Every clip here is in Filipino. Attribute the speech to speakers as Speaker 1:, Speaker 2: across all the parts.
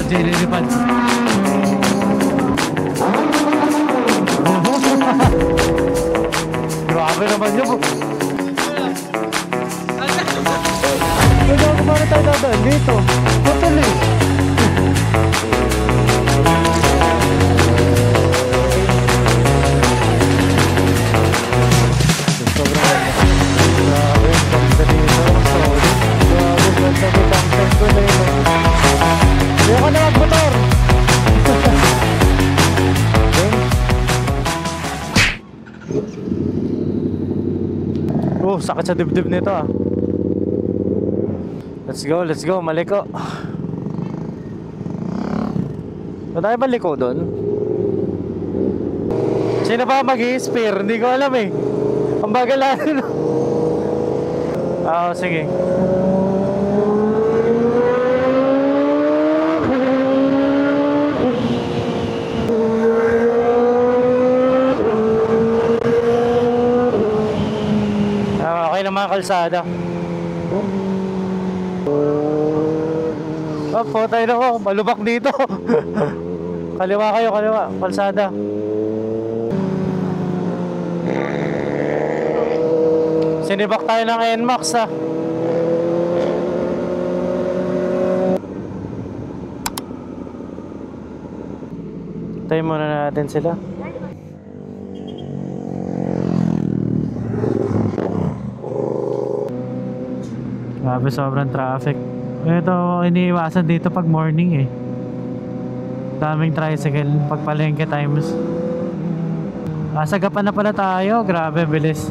Speaker 1: RJ lilipad. Grabe naman yun. Kaya ako para tayo dadaan dito. Patuloy. Sobrang ganda. Grabe, ganda dito. Solid. Grabe, ganda dito. Ang tempo na yun. Hindi ako na mag-motor. Oh, sakit sa dibdib nito ah. Let's go, maliko. Tayo ba liko doon? Sino ba mag-i-spear? Hindi ko alam eh. Ang bagal natin. Oo, sige. Okay na mga kalsada. Oh, potay na ako. Malubak dito. Kaliwa kayo, kaliwa. Kalsada. Sinibak tayo ng NMAX ha. Tayo muna natin sila. Grabe, sobrang traffic. Ito, iniiwasan dito pag morning eh. Daming tricycle pag palengke times. Sagapan na pala tayo. Grabe, bilis.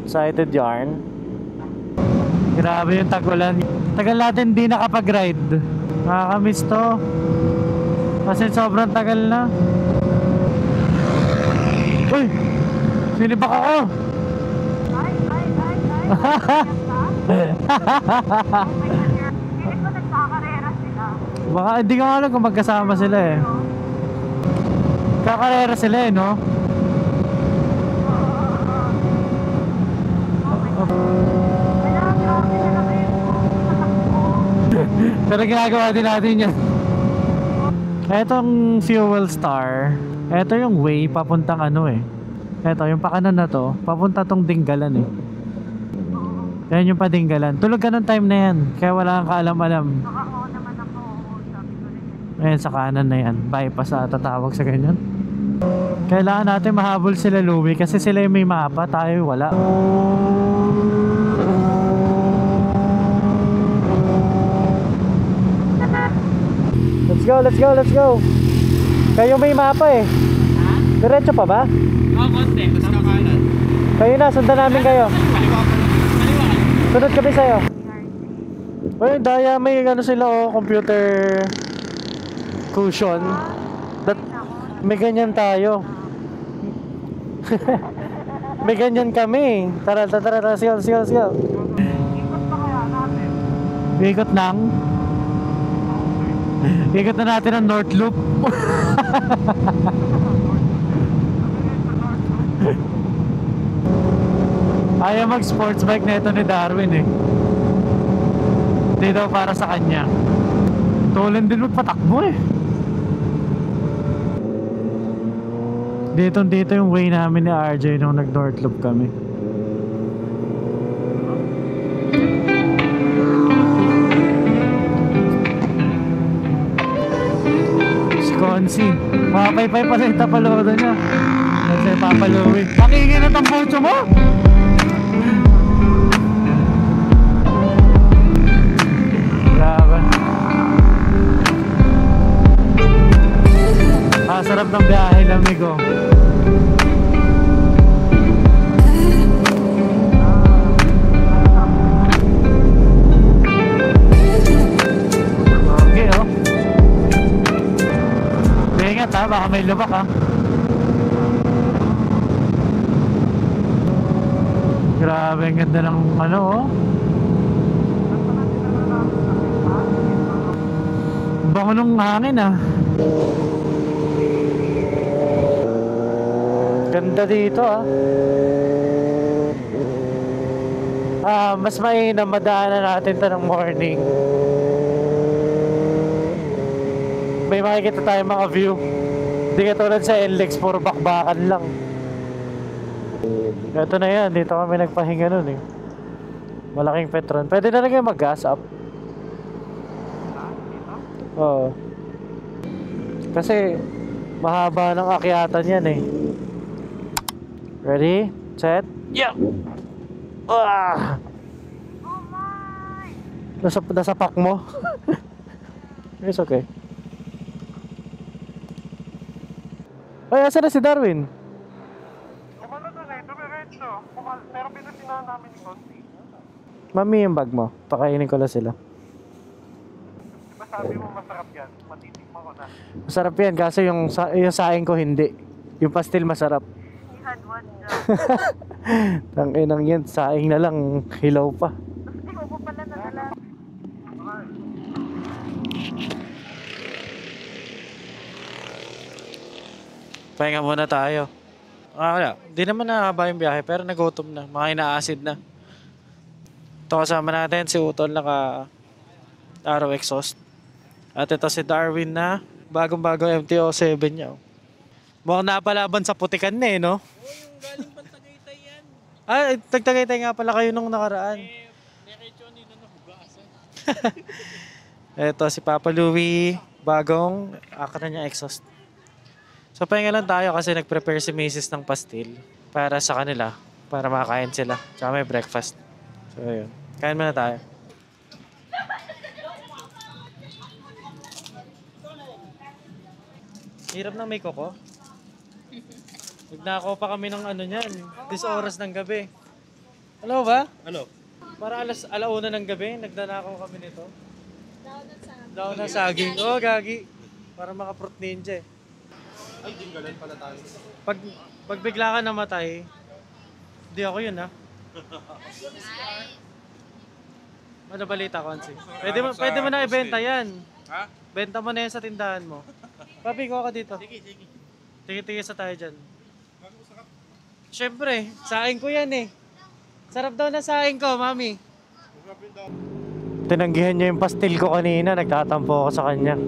Speaker 1: Excited yarn. Grabe yung tag-ulan. Tagal natin di nakapag-ride. Nakakamiss to. Kasi sobrang tagal na. Uy! Sinibak ako! Ay! Hindi ko nagkakarera sila. Baka hindi ko alam kung magkasama sila eh. Kakarera sila eh, no? Pero ginagawa din natin yan. Etong Fuel Star, eto yung way papuntang ano eh. Eto yung pakanan na to, papunta tong Dinggalan eh. Yan yung padinggalan. Tulog ka ng time na yan, kaya wala kang kaalam-alam.
Speaker 2: Nakakaw naman ako, sabi ko rin.
Speaker 1: Ayan sa kanan na yan, bypass na tatawag sa ganyan. Kailangan natin mahabol sila Louie kasi sila yung may mapa, tayo wala. Let's go. Kayo may mapa eh.
Speaker 3: Ha?
Speaker 1: Diretso pa ba?
Speaker 3: Oo, konti. Tapos kakanan.
Speaker 1: Kayo na, sundan namin kayo.
Speaker 3: Kaliwa pa lang. Kaliwa ka.
Speaker 1: Sunod kami sa'yo. Uy, daya may ano sila oh, computer cushion. May ganyan tayo. May ganyan kami. Tara, let's go.
Speaker 2: Ikot pa kaya natin?
Speaker 1: Ikot lang. Ikot na natin ang North Loop. Ayaw mag sports bike na ito ni Darwin eh. Hindi daw para sa kanya. Tulan din magpatakbo eh. Dito yung way namin ni RJ nung nag North Loop kami. Konsi, papaypay pala yung tapalodo niya. Kasi papaluwi. Pakingin na tampocho mo! Grabe. Sarap ng biyahe, amigo. Ingat ha, baka may lubak ha. Grabe, ang ganda ng ano oh. Bango ng hangin ah. Ganda dito ah. Mas mainam madaanan natin to ng morning. May makikita tayong mga view. Hindi katulad sa NLEX, puro bakbakan lang. Ito na yan, dito kami nagpahinga nun eh. Malaking Petron. Pwede na rin kayo mag-gas up. Oo. Kasi mahaba ng akyatan yan eh. Ready? Set? Yeah! Ah!
Speaker 2: Oh my!
Speaker 1: Nasa pack mo? It's okay. Ay, asa na si Darwin?
Speaker 2: Kumano na eh, dumiretso. Pero pinasinahan namin ni Conti.
Speaker 1: Mami, yung bag mo. Pakainin ko lang sila.
Speaker 2: Diba sabi mo masarap yan? Matitikman ko na.
Speaker 1: Masarap yan kasi yung saing ko hindi. Yung pastil masarap.
Speaker 2: He had one job.
Speaker 1: Tanginang yan, saing na lang, hilaw pa.
Speaker 2: Hindi ko pala nadala.
Speaker 1: Pahinga muna tayo. Wala. Di naman nakakaba yung biyahe pero nagutom na. Mga ina-acid na. Ito kasama natin si Utol naka Arrow exhaust. At ito si Darwin na bagong-bagong MT-07 niya. Oh. Mukhang napalaban sa putikan na eh, no?
Speaker 3: Yung galing pang Tagaytay yan.
Speaker 1: Tagtagaytay nga pala kayo nung nakaraan.
Speaker 3: Diretso nila na hugasan.
Speaker 1: Ito si Papa Louie, bagong aka na niya exhaust. So pahinga lang tayo kasi nag-prepare si Macy's ng pastil para sa kanila, para makakain sila. Tsaka may breakfast. So yun, kain muna tayo. Hirap ng may koko. Nagnakaw pa kami ng ano niyan, 10 oras ng gabi. Ano ba?
Speaker 3: Ano?
Speaker 1: Para alauna ng gabi, nagnanakaw kami nito. Daw na saging. Oh, gagi. Para maka-fruit ninja eh.
Speaker 3: Ay, dinggalan pala tayo.
Speaker 1: Pag bigla ka namatay, di ako yun ha. Ano balita, Konsi? Pwede mo na ibenta yan.
Speaker 3: Ha?
Speaker 1: Benta mo na yan sa tindahan mo. Papi, ko ka dito.
Speaker 3: Sige, sige.
Speaker 1: Tingin-tingin sa tayo dyan. Siyempre, saing ko yan eh. Sarap daw na saing ko, mami. Tinanggihan niya yung pastil ko kanina, nagtatampo ako sa kanya.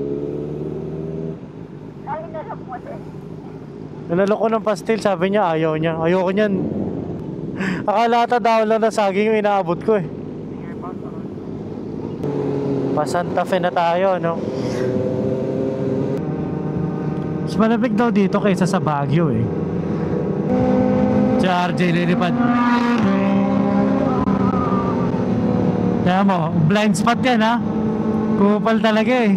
Speaker 2: Ay, nalap mo din.
Speaker 1: Nalalo ko ng pastil, sabi niya ayaw niya. Ayoko niyan. Akala ata daw lang na saging yung inaabot ko eh.
Speaker 2: Sige, basta.
Speaker 1: Pa Santa Fe na tayo, no? Mas malamig daw dito kaysa sa Baguio eh. Si RJ lilipad. Kaya mo, blind spot yan ha. Kupal talaga eh.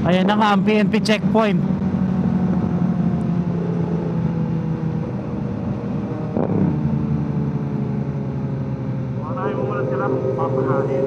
Speaker 1: Ayan na nga ang PNP checkpoint.
Speaker 2: Marahin mo muna sila papahanin.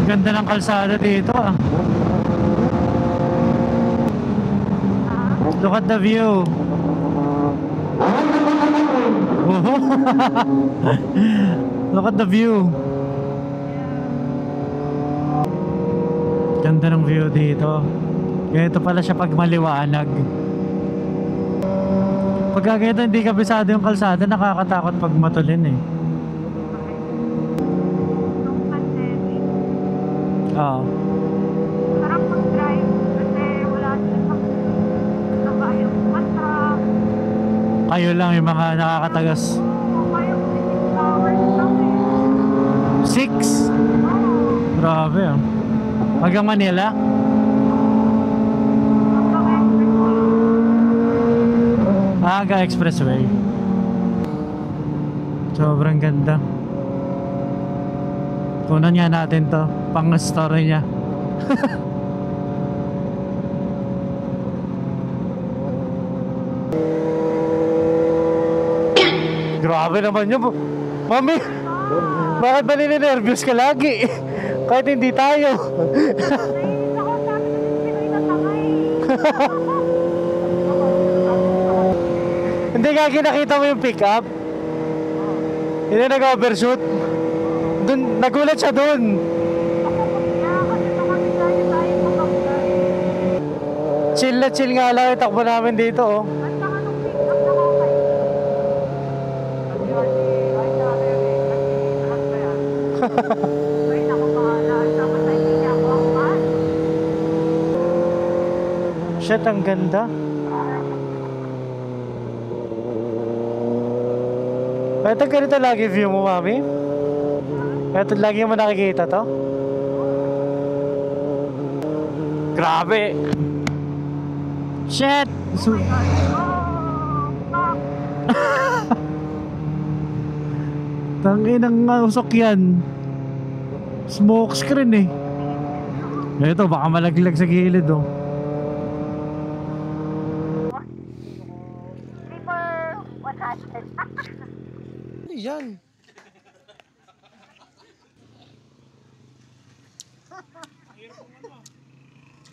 Speaker 1: Ganda ng kalsada dito ah. Look at the view. Look at the view. Ganda ng view dito. Ganito pala siya pag maliwanag. Pagka ganito hindi kabisado yung kalsada, nakakatakot pag matulin eh.
Speaker 2: Nung pandemic,
Speaker 1: Oo.
Speaker 2: sarap mag-drive.
Speaker 1: kayo lang yung mga nakakatagas.
Speaker 2: Kayo, 6 hours lang eh.
Speaker 1: 6? Grabe ah. Hanggang Manila? Hanggang expressway. Sobrang ganda. Kunan nga natin to, pang story niya. Grabe naman yun. Mami, bakit ba nininervyos ka lagi? Kahit hindi tayo.
Speaker 2: Nainis ako, sabi ko din Pinoy na tangay.
Speaker 1: Hindi nga kinakita mo yung pick-up. Hindi nag-overshoot. Dun, nagulat siya dun.
Speaker 2: Kaya kasi naman tayo magkakay.
Speaker 1: Chill na chill nga lang yung takbo namin dito oh.
Speaker 2: At saka nung pick up na kakay. Ay, dati yun eh. Nagtitilahan ba yan? Ay, naku, bahala. Dapat na hindi niya ako ang mahal.
Speaker 1: Shit, ang ganda. Ito ganito lagi view mo, mami? Ito lagi mo nakikita to? Grabe! Shit! Tanginang usok yan. Smoke screen eh. Ito, baka malaglag sa gilid oh.
Speaker 2: Sleeper 100.
Speaker 1: Yan.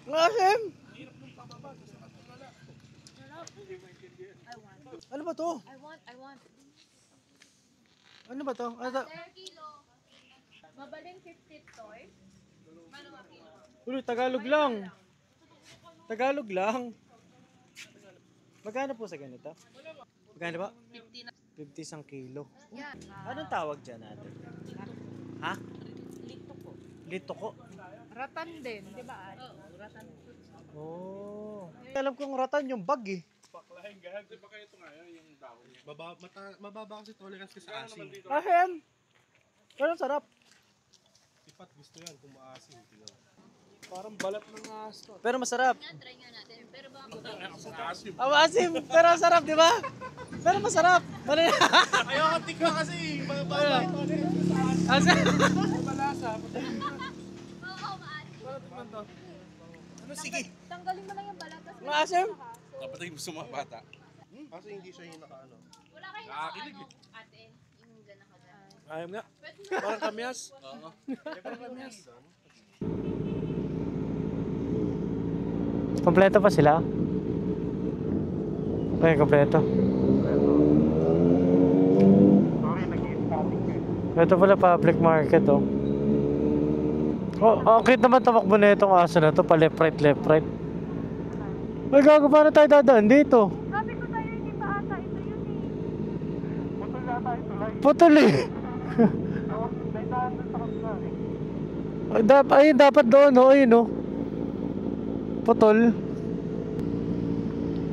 Speaker 1: Ngasim! Ano ba to?
Speaker 4: I want.
Speaker 1: Ano ba to? Ano to?
Speaker 4: 10 kilo. Mabaling 50 toy. Ano nga kilo?
Speaker 1: Ulo, Tagalog lang. Tagalog lang. Magkano po sa ganito? Magkano ba?
Speaker 4: 50 na.
Speaker 1: 50 isang kilo.
Speaker 4: Yan.
Speaker 1: Anong tawag dyan natin? Ha?
Speaker 4: Lito po.
Speaker 1: Lito ko?
Speaker 4: Ratan din, di ba? Oo, ratan.
Speaker 1: Oh. Alam kong ratan yung bag eh.
Speaker 3: Baklahin gahag. Di ba kayo ito ngayon yung dahon niya? Mababa kasi tolerance ka sa asin.
Speaker 1: Ahem! Pero ang sarap.
Speaker 3: Ipat gusto yan kung maasin. Parang balat ng aso.
Speaker 1: Pero masarap.
Speaker 4: Try nga natin. Pero ba
Speaker 3: Asim.
Speaker 1: Asim, pero ang sarap, di ba? Pero masarap.
Speaker 3: Ayaw katik ka kasi. Mababa yung tolerance ka sa asin.
Speaker 1: Asim.
Speaker 3: Malasa.
Speaker 4: Oo, maasin.
Speaker 3: Ano sige?
Speaker 4: Tanggalin mo lang yung balat. Tapos
Speaker 1: Maasim.
Speaker 3: Dapat ay gusto mga bata. Kasi hindi siya yung nakaano.
Speaker 4: wala kayong
Speaker 3: Nakakilig
Speaker 4: ano, ate. Yung gana ka dyan.
Speaker 3: Ayam nga.
Speaker 4: Pwede na.
Speaker 3: Parang kamyas. Oo. Parang kamyas.
Speaker 1: Kompleto pa sila? Okay, kompleto.
Speaker 2: Sorry, nag-i-static eh.
Speaker 1: Ito pala public market oh. Oh, okay naman tamakbo na itong aso na to, pa left right left right. Ay gago, paano tayo dadaan dito?
Speaker 2: Sabi ko sa'yo, hindi pa ata ito yun eh. Putol yata ito, like.
Speaker 1: Putol eh.
Speaker 2: Oo, may daan doon sa kapila eh.
Speaker 1: Ay, dapat doon oh, ayun oh. Putol.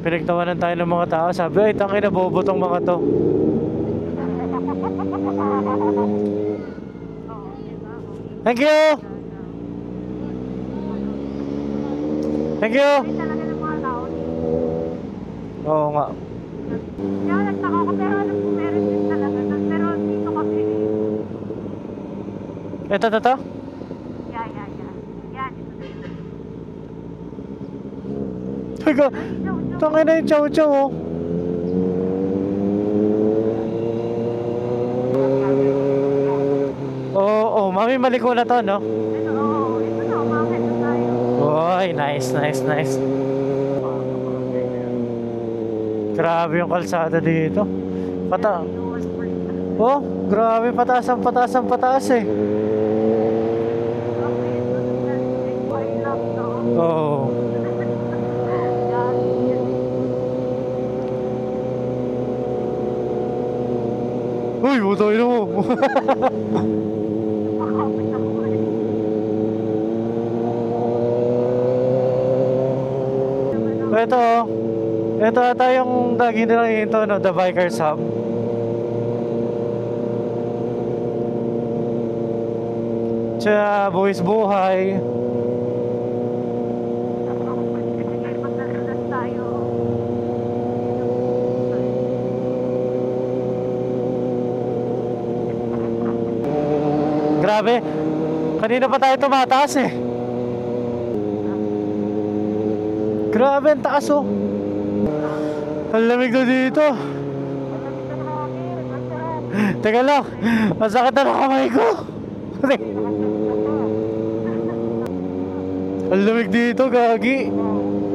Speaker 1: Pinagtawanan tayo ng mga tao, sabi ay tangina bobo tong mga to. Thank you! Thank you!
Speaker 2: May talaga ng mga tao dito.
Speaker 1: Oo nga.
Speaker 2: Kaya nagtaka ko, pero alam ko meron din talaga doon. Pero dito kasi,
Speaker 1: Ito.
Speaker 2: yeah. Yan, ito na yun.
Speaker 1: Teka, tangina yung chow-chow oh. Oo, mami maliko na to, no?
Speaker 2: Ito, oo, ito na, umakit na tayo.
Speaker 1: Oy, nice. Grabe yung kalsada dito. Oh, grabe, pataas eh. Oo. Uy, butoy na mo. Ito oh. Ito ata yung lagi nilang ito, no? The Bikers Hub. Tsaka buwis buhay.
Speaker 2: Magdadulas tayo.
Speaker 1: Grabe. Kanina pa tayo tumataas eh. Grabe, ang taas oh. Ang lamig na dito. Teka lang, masakit na ng kamay ko. Ang lamig dito, gagi.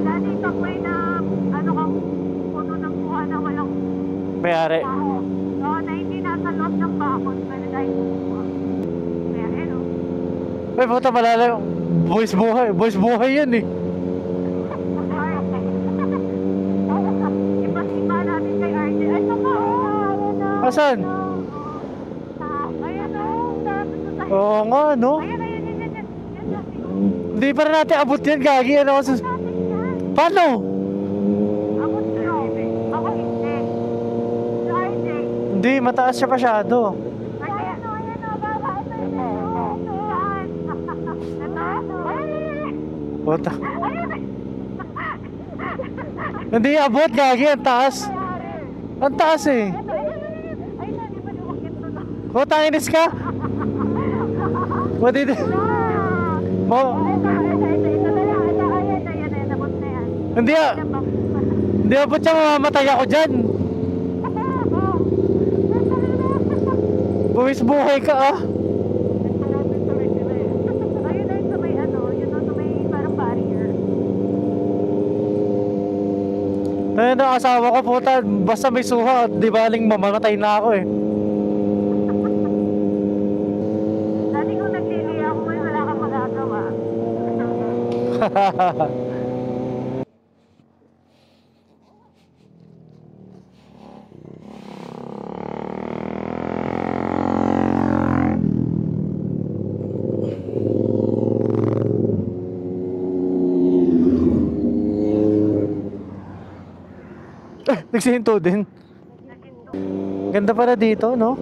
Speaker 2: Dati tapoy na, ano kang puno ng buha na walang
Speaker 1: Mayari.
Speaker 2: baho. Oo, na hindi nasa loob ng bakod. Pero dahil buha. Kaya, ano,
Speaker 1: Ay, puta, malala. Boys buhay yan eh.
Speaker 2: Ipa-ipa natin kay RJ. Ay, saka, ayan na.
Speaker 1: Asan?
Speaker 2: Ayan na, dapat sa tayo.
Speaker 1: Oo nga, no?
Speaker 2: Ayan, ayan, yan, yan, yan. Yan, yan.
Speaker 1: Hindi pa rin natin abot yan, gagi. Ano kasi...
Speaker 2: Natin yan.
Speaker 1: Paano?
Speaker 2: Ako sa'yo. Ako hindi. Sa RJ.
Speaker 1: Hindi, mataas siya masyado.
Speaker 2: Ayan o, baba. Ito, ito. Saan? Ito? Ayan.
Speaker 1: Puta.
Speaker 2: Ayan.
Speaker 1: Hindi abot, gagi. Ang taas. Ang taas eh.
Speaker 2: Ito, ayan. Ay, hindi pa lumakit to na.
Speaker 1: Puta, inis ka? What did... Mo...
Speaker 2: Ito na lang. Ito, ayan, nabot na yan.
Speaker 1: Hindi ah. Hindi abot siya, mamamatay ako dyan. Buwis buhay ka ah.
Speaker 2: Ayun na yun sa may ano, yun na sa may parang barrier.
Speaker 1: Ayun ang asawa ko, puta. Basta may suha, di baling mamamatay na ako eh.
Speaker 2: Dati kung naglili ako, wala kang magagawa.
Speaker 1: Nagsihinto din. Ganda pala dito, no?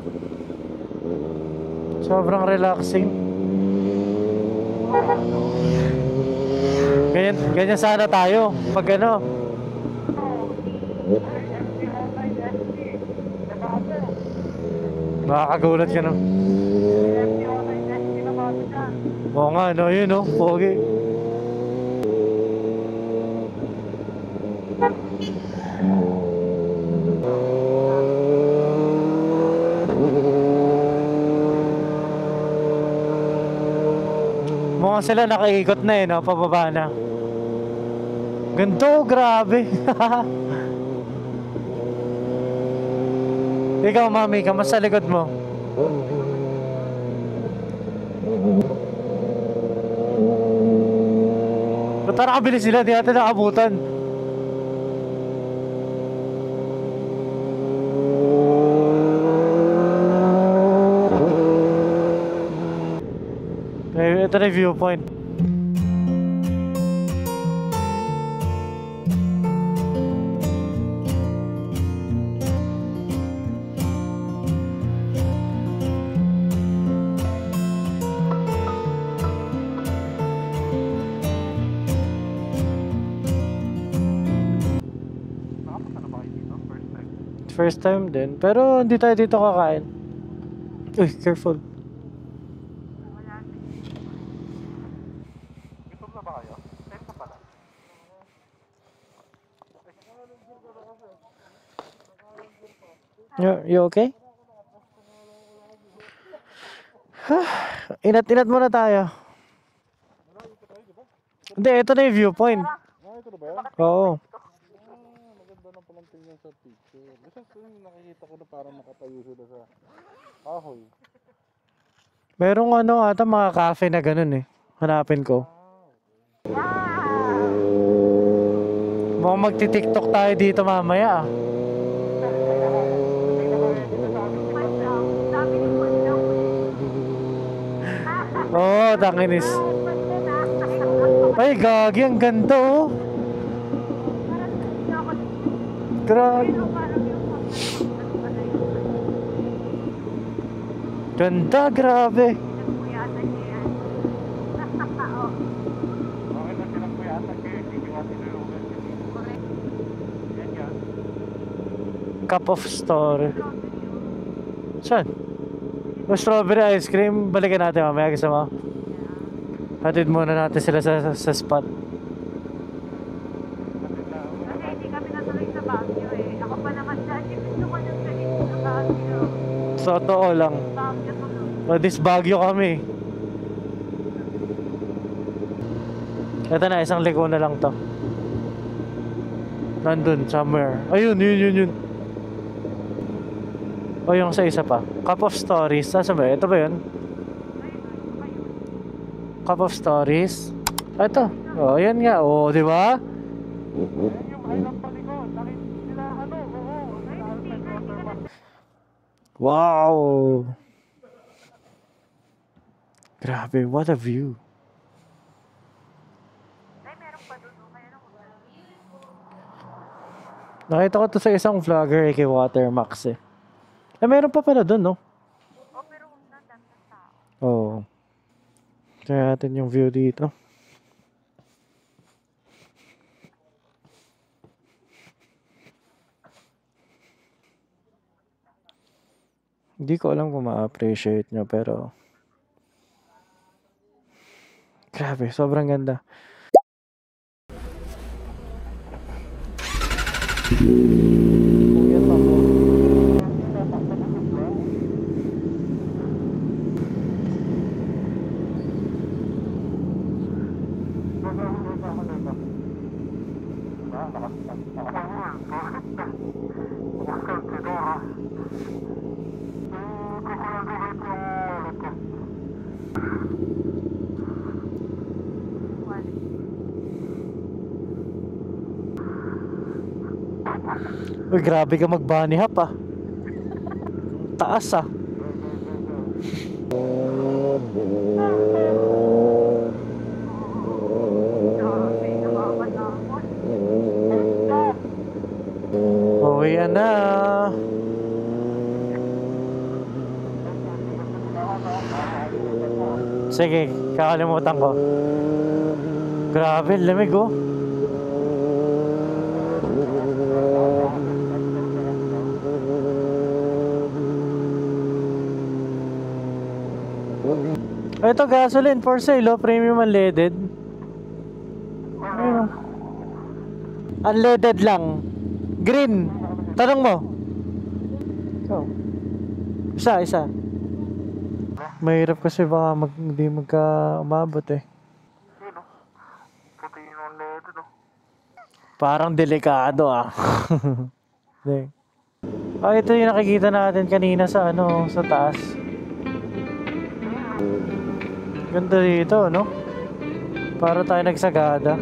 Speaker 1: Sobrang relaxing. Ganyan sana tayo. Pag ano. Makakagulat ka, no? Oo nga, no? Yun, no? Pogi. Mukhang sila nakaikot na eh, no? Pababa na. Ganto, grabe. Ikaw, mami, kamusta sa likod mo? Ba't nakabili sila? Di natin nakabutan. Ito na yung viewpoint. First time din. Pero hindi tayo dito kakain. Uy, careful. You okay? Inat-inat muna tayo. Hindi, ito na yung viewpoint.
Speaker 3: Ito na ba yan?
Speaker 1: Oo.
Speaker 3: Maganda na palang tingnan sa picture. Kasi nakikita ko na parang nakatayo sila sa kahoy.
Speaker 1: Merong ano ata mga cafe na ganun eh. Hanapin ko. Mukhang magti-TikTok tayo dito mamaya ah. Oo, tanginis. Ay, gagi, ang ganto oh. Grabe.
Speaker 2: Pero parang yung ano pala yun.
Speaker 1: Ganda, grabe.
Speaker 2: Pinagpuyatan niya yan. Oo.
Speaker 3: Bakit na silang kuyatan kayo? Hindi ko nga tinulugan.
Speaker 2: Correct.
Speaker 3: Yan yan.
Speaker 1: Cup of story. Saan? Yung strawberry ice cream, balikan natin mamaya kasi mo. Hatid muna natin sila sa spot.
Speaker 2: Kasi hindi kami natuloy sa Baguio eh. Ako pa naman dati gusto ko nang galing sa Baguio.
Speaker 1: So, totoo lang.
Speaker 2: Baguio tuloy.
Speaker 1: This Baguio kami. Ito na, isang liko na lang to. Nandun, somewhere. Ayun, yun. O yung sa isa pa. Cup of Stories. Saan ba? Ito ba yun? Cup of Stories. Ito. O, yan nga. O, di ba?
Speaker 3: Yan yung island palikod. Nakita sila ano? Oo.
Speaker 1: Wow! Grabe, what a view.
Speaker 2: Ay, meron pa doon. Kaya nang
Speaker 1: Nakita ko to sa isang vlogger kay Watermax eh. Meron pa pala doon, no?
Speaker 2: oh, pero huwag na dami ng tao.
Speaker 1: Oo. Kaya natin yung view dito. Hindi ko alam kung ma-appreciate nyo, pero grabe, sobrang ganda. Uy, grabe ka mag-bunny hop ah. Taas ah.
Speaker 2: Grabe, nakakatakot.
Speaker 1: Uwi na. Sige, kakalimutan ko. Grabe, lamig oh. Ito gasoline for sale oh, premium unleaded. Ayun oh. Unleaded lang. Green. Tanong mo. Ikaw. Isa. Mahirap kasi baka hindi umabot eh.
Speaker 3: Puti yung leto, no?
Speaker 1: Parang delikado ah. Hindi. Ito yung nakikita natin kanina sa sa taas. Ganda dito, no? Para tayo nagsagada.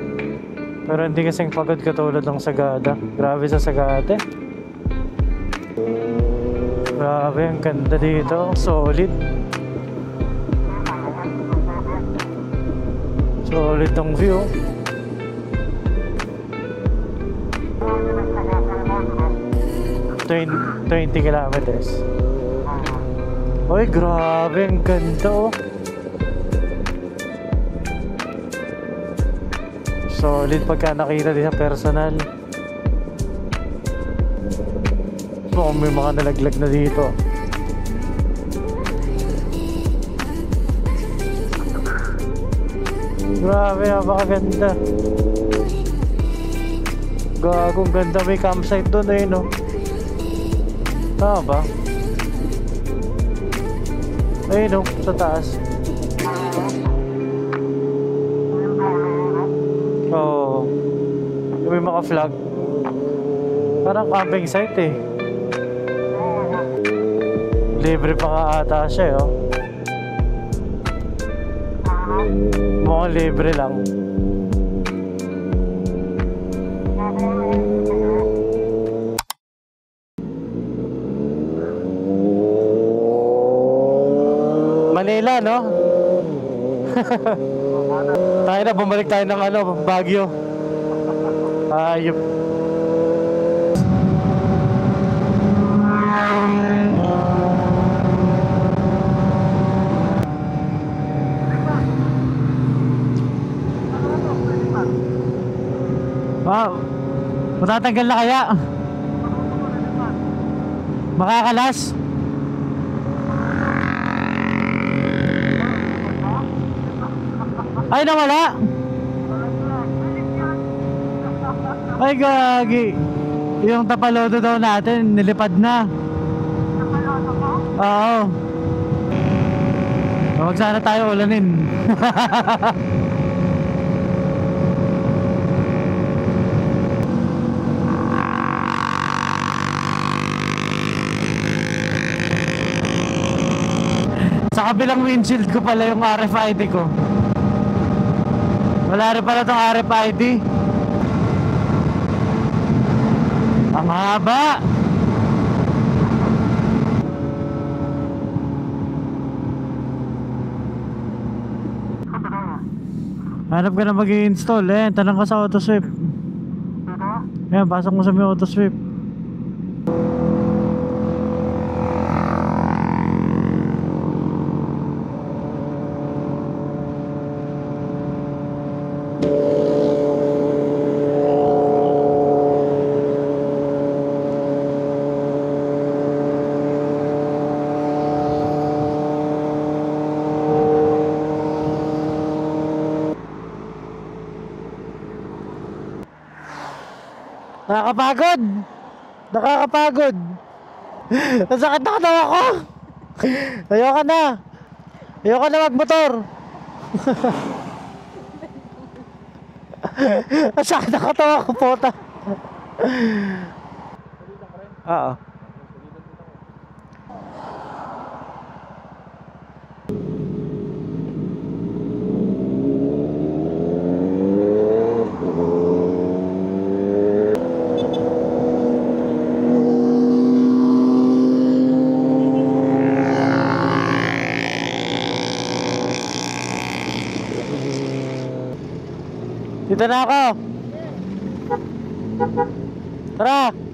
Speaker 1: Pero hindi kasing pagod katulad ng Sagada. Grabe sa Sagada. Grabe, ang ganda dito. Solid. Solid ang view. 20 kilometers. Uy, grabe, ang ganda oh. Solid pagka nakita din sa personal. So, may mga nalaglag na dito. Grabe, napakaganda. Gagong ganda, may campsite doon eh, no? Tama ba? Ayun, no? Sa taas. Oo. Yung may mga flag. Parang camping site eh. Libre pa nga ata siya, oh. Mukhang libre lang. Manila, no? Tayo na, bumalik tayo ng Baguio. Ayup. Wow. Matatanggal na kaya? Makakalas? Ay, nawala? Ay, gagi. Yung tapalodo daw natin, nilipad na. Oo. Huwag sana tayo ulanin. Sa kabilang windshield ko pala yung RFID ko. Wala rin pala tong RFID. Ang haba. Hanap ka na mag-i-install eh. Tanong ka sa AutoSwift. Yan, pasok mo sa may AutoSwift. Nakakapagod! Nakakapagod! Nasakit na katawa ko! Ayoko na! Ayoko na magmotor! Nasakit na katawa ko, puta! Oo. Dito na ako. Tara.